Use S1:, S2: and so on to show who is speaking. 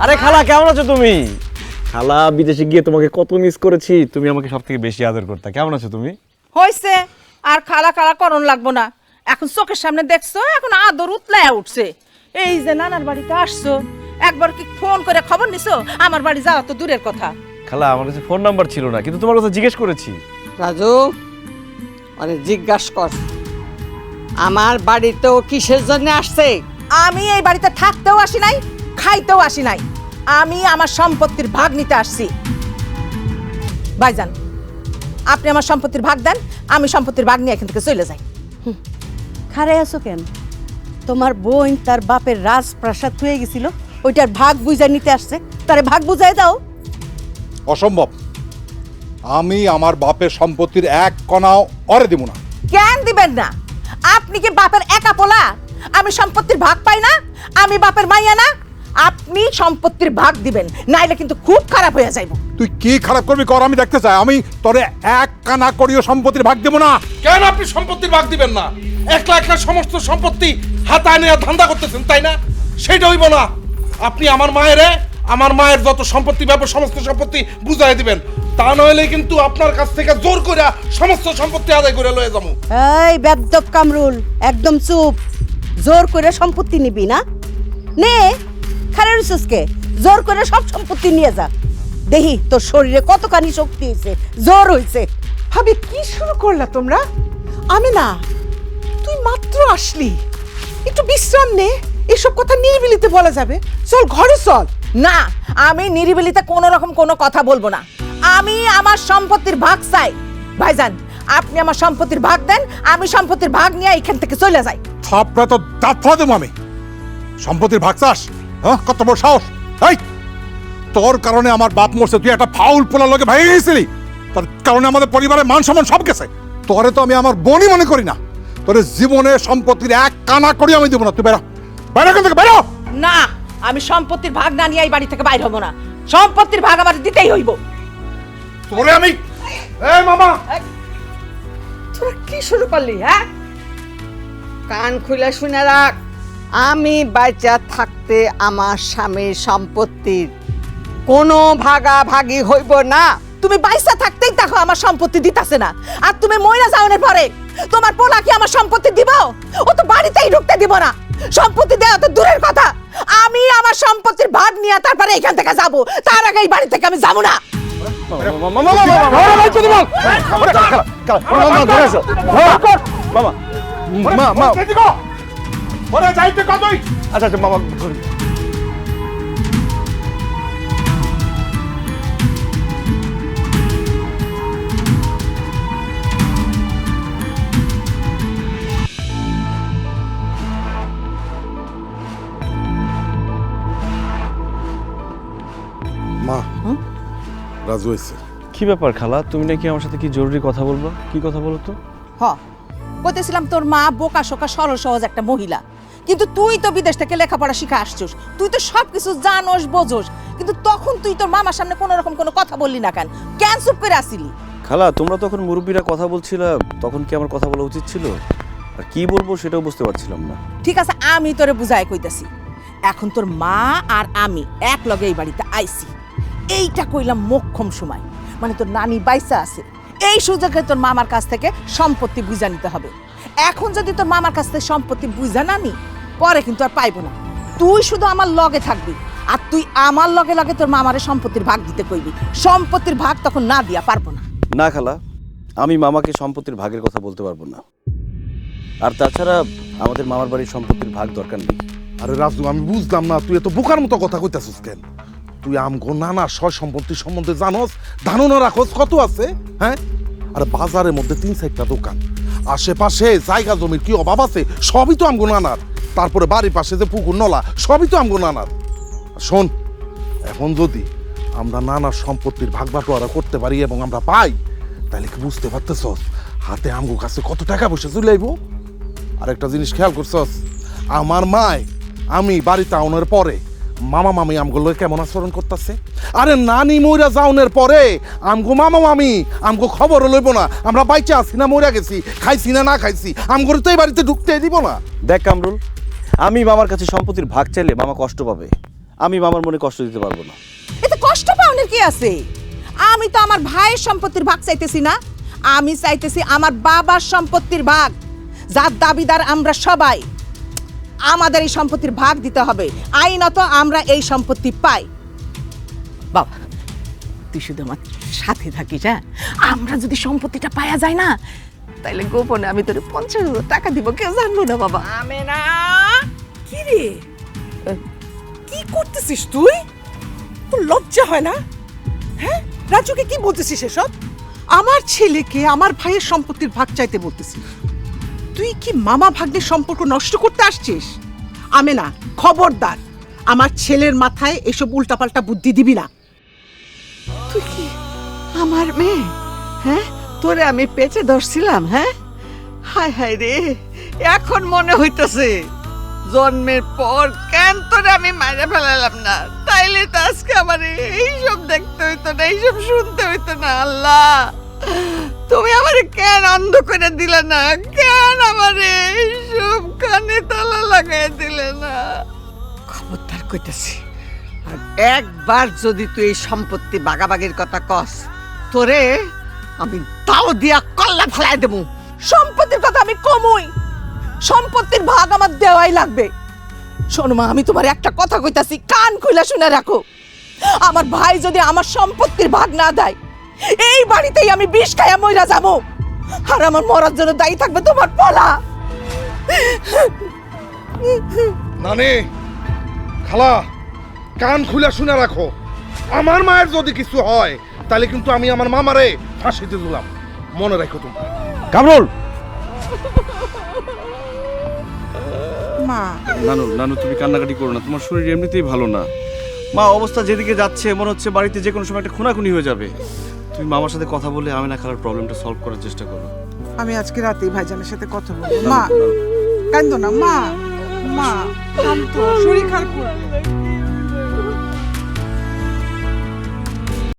S1: আরে খালা কেমন আছো তুমি? খালা বিদেশে গিয়ে তোমাকে কত মিস করেছি, তুমি আমাকে সবথেকে বেশি আদর করতে। কেমন আছো তুমি?
S2: হইছে আর খালা খালা করণ লাগবো না, এখন চোখের সামনে দেখছো, এখন আদর উতলায় উঠছে। এই যে নানার বাড়িতে আসছো, একবার কি ফোন করে খবর নিছো? আমার বাড়ি যাওয়া তো দূরের কথা।
S1: খালা আমার কাছে ফোন নাম্বার ছিল না, কিন্তু তোমার কথা জিজ্ঞেস করেছি।
S3: রাজু মানে জিজ্ঞাসা কর আমার বাড়িতেও কিসের জন্য আসছে?
S2: আমি এই বাড়িতে থাকতেও আসি নাই, খাইতেও আসি নাই, আমি আমার সম্পত্তির ভাগ নিতে আসছি। ভাইজান, আপনি আমার সম্পত্তির ভাগ দেন, আমি সম্পত্তির ভাগ নিয়ে এখান থেকে চলে যাই।
S4: খারে আছো কেন? তোমার বোন তার বাপের রাজপ্রাসাদ হয়ে গেছিল, ওইটার ভাগ বুঝাই নিতে আসছে, তারে ভাগ বুঝাই দাও।
S5: অসম্ভব। আমি আমার বাপের সম্পত্তির এক কণাও অরে দিব না।
S2: কেন দিবেন না? আপনি কি বাপের একা পোলা? আমি সম্পত্তির ভাগ পাই না? আমি বাপের মাইয়া না? আপনি সম্পত্তির ভাগ দিবেন, নাইলে কিন্তু খুব খারাপ হয়ে যাইব।
S5: তুই কি খারাপ করবি কর, আমি দেখতে চাই। আমি তোরে এক কানা করিও সম্পত্তির ভাগ দেব না।
S6: কেন আপনি সম্পত্তির ভাগ দিবেন না? একলা একলা সমস্ত সম্পত্তি হাতায় নিয়ে ধান্দা করতেছেন, তাই না? সেটা হইব না। আপনি আমার মায়ের যত সম্পত্তি ব্যাপার সমস্ত সম্পত্তি বুঝাই দিবেন, তা নইলে কিন্তু আপনার কাছ থেকে জোর করে সমস্ত সম্পত্তি আদায় করে লয়ে যাবো।
S4: এই বেদ্যপ কামরুল, একদম চুপ। জোর করে সম্পত্তি নিবি না? নে, খারে রুসুসকে জোর করে সব সম্পত্তি নিয়ে যা। দেখি তোর শরীরে কতখানি শক্তি হয়েছে, জোর হয়েছে।
S7: ভাবি কি শুরু করলা তোমরা? আমি না, তুই মাত্র আসলি, একটু বিশ্রাম নে, এসব কথা নিরিবিলিতে বলা যাবে। চল ঘরে চল।
S2: না, আমি নিরিবিলিতে কোনো রকম কোনো কথা বলবো না। আমি আমার সম্পত্তির ভাগ চাই। ভাইজান, আপনি আমার সম্পত্তির ভাগ দেন, আমি সম্পত্তির ভাগ নিয়ে এখান থেকে চলে যাই।
S5: থাপড়া তো দাঁত ফলা দেবো আমি। সম্পত্তির ভাগ চাস? হ্যাঁ, কত বড় সাহস! এই, তোর কারণে আমার বাপ মরছে, তুই একটা ফাউল পোলার লগে ভাই গেছিলি, তোর কারণে আমাদের পরিবারের মান সম্মান সব গেছে। তোরে তো আমি আমার বোনই মনে করি না। তোর জীবনে সম্পত্তির এক কানা করি আমি দেবো না। তুই বেরো, বেরো এখান থেকে, বেরো।
S2: না, আমি সম্পত্তির ভাগ না নিয়ে এই বাড়ি থেকে বাইর হব না। সম্পত্তির ভাগ আমার দিতেই হইব।
S6: তোরে আমি এই মামা,
S2: তোরা কি শুরু করলি? হ্যাঁ,
S3: কান খুলে শুনে রাখ, আমি বাইচা থাকতে আমার স্বামীর সম্পত্তির কোনো ভাগাভাগি হইব না।
S2: তুমি বাইসা থাকতেই দেখো আমার সম্পত্তি দিতাছে না, আর তুমি মইরা যাওয়ার পরে তোমার পোলা কি আমার সম্পত্তি দিব? ও তো বাড়িতেই ঢুকতে দিব না। সম্পত্তি দেওয়া তো দূরের কথা, আমি আমার সম্পত্তির ভাগ নিয়ে তারপরে এখান থেকে যাব, তার আগে এই বাড়ি থেকে আমি যাব না।
S6: ওরে যাইতে কতই।
S1: আচ্ছা মামা।
S5: মা, রাজু হয়েছে।
S1: কি ব্যাপার খালা, তুমি নাকি আমার সাথে কি জরুরি কথা বলবো? কি কথা বলো তো?
S2: কইতেছিলাম তোর মা বোকা শোকা সরল সহজ একটা মহিলা, কিন্তু তুই তো বিদেশ থেকে লেখাপড়া শিখে আসছিস, তুই তো সবকিছু জানোস বোঝোস, কিন্তু তখন তুই তোর মামার সামনে কোনো রকম কোনো কথা বললি না। কেন চুপ করে আসিলি?
S1: খালা, তোমরা তখন মুরব্বীরা কথা বলছিলা, তখন কি আমার কথা বলা উচিত ছিল? আর কি বলবো সেটাও বুঝতে পারছিলাম না।
S2: ঠিক আছে, আমি তোরে বুঝাই কইতাছি। এখন তোর মা আর আমি এক লগে এই বাড়িতে আইছি, এইটা কইলাম মোক্ষম সময়, মানে তোর নানি বাইসা আছে, এই সুযোগে তোর মামার কাছ থেকে সম্পত্তি বুঝা নিতে হবে। এখন যদি তোর মামার কাছ থেকে সম্পত্তি বুঝা না নি, পরে কিন্তু আর পাইবো না। তুই শুধু আমার লগে থাকবি, আর তুই আমার লগে লগে তোর মামারে সম্পত্তির ভাগ দিতে কইবি। সম্পত্তির ভাগ তখন না দিয়া পারবো না।
S1: না খালা, আমি মামাকে সম্পত্তির ভাগের কথা বলতে পারবো না। আর তাছাড়া আমাদের মামার বাড়ির সম্পত্তির ভাগ দরকার নেই।
S8: আরে রাজু, আমি বুঝলাম না তুই এত বোকার মতো কথা কইতাছিস কেন? তুই আমগো নানা সয় সম্পত্তির সম্বন্ধে জানোস, ধারণা রাখোস কত আছে? হ্যাঁ, আর বাজারের মধ্যে 3-4টা দোকান, আশেপাশে জায়গা জমির কি অভাব আছে? সবই তো আমগো নানার। তারপরে বাড়ির পাশে যে পুকুর নলা, সবই তো আমগো নানার। শোন, এখন যদি আমরা নানার সম্পত্তির ভাগ বাটোয়ারা করতে পারি এবং আমরা পাই, তাহলে কি বুঝতে পারতেছস হাতে আমগো কাছে কত টাকা পয়সা চলে আইব? আর একটা জিনিস খেয়াল করছস, আমার মায় আমি বাড়িতে আউনের পরে মামা মামি আমগুলো কেমন আচরণ করতেছে? আরে নানি মইরা যাওনের পরে আমগো মামা মামি আমগো খবর লইব না আমরা বাইচে আছি না মইরা গেছি, খাইছি না না খাইছি, আমগরে তো এই বাড়িতে ঢুকতে দিব না।
S1: দেখ কামরুল, আমি মামার কাছে সম্পত্তির ভাগ চাইলে মামা কষ্ট পাবে, আমি মামার মনে কষ্ট দিতে পারবো না।
S2: এতে কষ্ট পাওয়ার কি আছে? আমি তো আমার ভাইয়ের সম্পত্তির ভাগ চাইতেছি না, আমি চাইতেছি আমার বাবার সম্পত্তির ভাগ, যার দাবিদার আমরা সবাই। আমাদের এই সম্পত্তির ভাগ দিতে হবে, আইনত আমরা এই সম্পত্তি পাই। বাবা তুই শুধু আমার সাথে থাকিস, হ্যাঁ? আমরা যদি সম্পত্তিটা পাওয়া যায় না, তাইলে গোপনে আমি তোর 50,000 টাকা দিব, কেউ জানবো না বাবা।
S3: আমি না
S7: কি রে, কি করতেছিস তুই? তোর লজ্জা হয় না? হ্যাঁ, রাজুকে কি বলতেছিস এসব? আমার ছেলেকে আমার ভাইয়ের সম্পত্তির ভাগ চাইতে বলতেছিস? তুই কি মামা ভাগ্নের সম্পর্ক নষ্ট করতে আসছিস? আমি না, খবরদার আমার ছেলের মাথায় এসব উল্টাপাল্টা বুদ্ধি দিবি না।
S3: তুই কি আমার মেয়ে? হ্যাঁ, তোরে আমি পেঁচে ধরছিলাম। হ্যাঁ, হায় হায় রে, এখন মনে হইতেছে জন্মের পর কেন তোরে আমি মাইরে ফেলালাম না, তাইলে তো আজকে আমার এইসব দেখতে হইতো না, এইসব শুনতে হইতো না। আল্লাহ, তুমি আমারে কেন অন্ধ করে দিলে না? কেন আমারে এইসব কানে তালা লাগাই দিলে না? খবরদার কইতাছি, আর একবার যদি তুই এই সম্পত্তি বাগাবাগির কথা কস, তোরে আমি তাও দিয়া কল্লা ফেলাই দেবো।
S2: সম্পত্তির কথা আমি কমই, সম্পত্তির ভাগ আমার দেওয়াই লাগবে। শোনো মা, আমি তোমার একটা কথা কইতাছি, কান খুলে শুনে রাখো। আমার ভাই যদি আমার সম্পত্তির ভাগ না দেয়, এই বাড়িতেই আমি বিষ খাইয়া মইরা যাবো, আর আমার মরার জন্য দায়ী থাকবে তোমার পোলা।
S8: নানি, খালা, কান খুলে শুনে রাখো। আমার মায়ের যদি কিছু হয় তাহলে কিন্তু আমি আমার মামারে ফাঁসিতে দিলাম, মনে রাখো তোমরা।
S1: কামরুল!
S7: মা,
S1: নানু নানু তুমি কান্নাকাটি করো না, তোমার শরীর এমনিতেই ভালো না। মা অবস্থা যেদিকে যাচ্ছে মনে হচ্ছে বাড়িতে যে কোনো সময় একটা খুনাখুনি হয়ে যাবে। তুমি মামার সাথে কথা বলে আমিনা খালার প্রবলেমটা সলভ করার চেষ্টা করো।
S7: আমি আজকে রাতেই ভাইজানের সাথে কথা বলবো। মা কান্দো না, মা, মা শান্ত, শরীর খারাপ করবে।